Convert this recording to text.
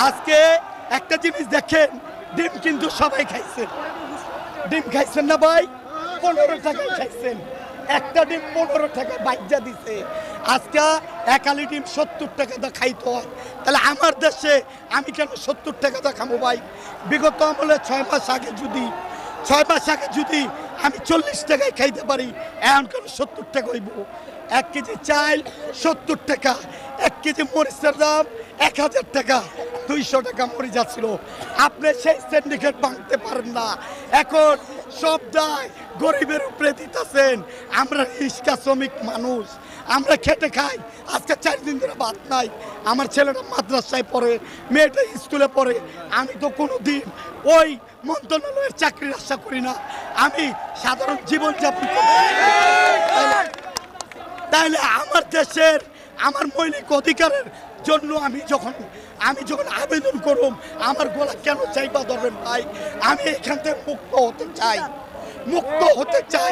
আজকে একটা জিনিস দেখেন, ডিম কিন্তু সবাই খাইছেন। ডিম খাইছেন না ভাই? 15 টাকা খাইছেন। একটা ডিম 15 টাকা বাইজা দিছে। আজকে একালি ডিম 70 টাকা দা খাইতে হয়। তাহলে আমার দেশে আমি কেন 70 টাকা দা খাবো ভাই? বিগত আমলে 6 মাস আগে যদি আমি 40 টাকায় খাইতে পারি, এখন কেন 70 টাকা হইব? 1 কেজি চাল 70 টাকা, 1 কেজি মরিচের দাম 1000 টাকা, 200 টাকা মরিচ যাচ্ছিল। আপনি সেই সিন্ডিকেট ভাঙতে পারেন না। এখন সব দায় গরিবের উপরে দিতেছেন। আমরা রিক্সা শ্রমিক মানুষ, আমরা খেটে খাই। আজকে 4 দিন ধরে ভাত নাই। আমার ছেলেটা মাদ্রাসায় পড়ে, মেয়েটা স্কুলে পড়ে। আমি তো কোনো দিন ওই মন্ত্রণালয়ের চাকরির আশা করি না। আমি সাধারণ জীবনযাপন করি। তাহলে আমার দেশের আমার মৌলিক অধিকারের জন্য আমি যখন আবেদন করুম, আমার গলা কেন চাইবা ধরবেন ভাই? আমি এখান থেকে মুক্ত হতে চাই।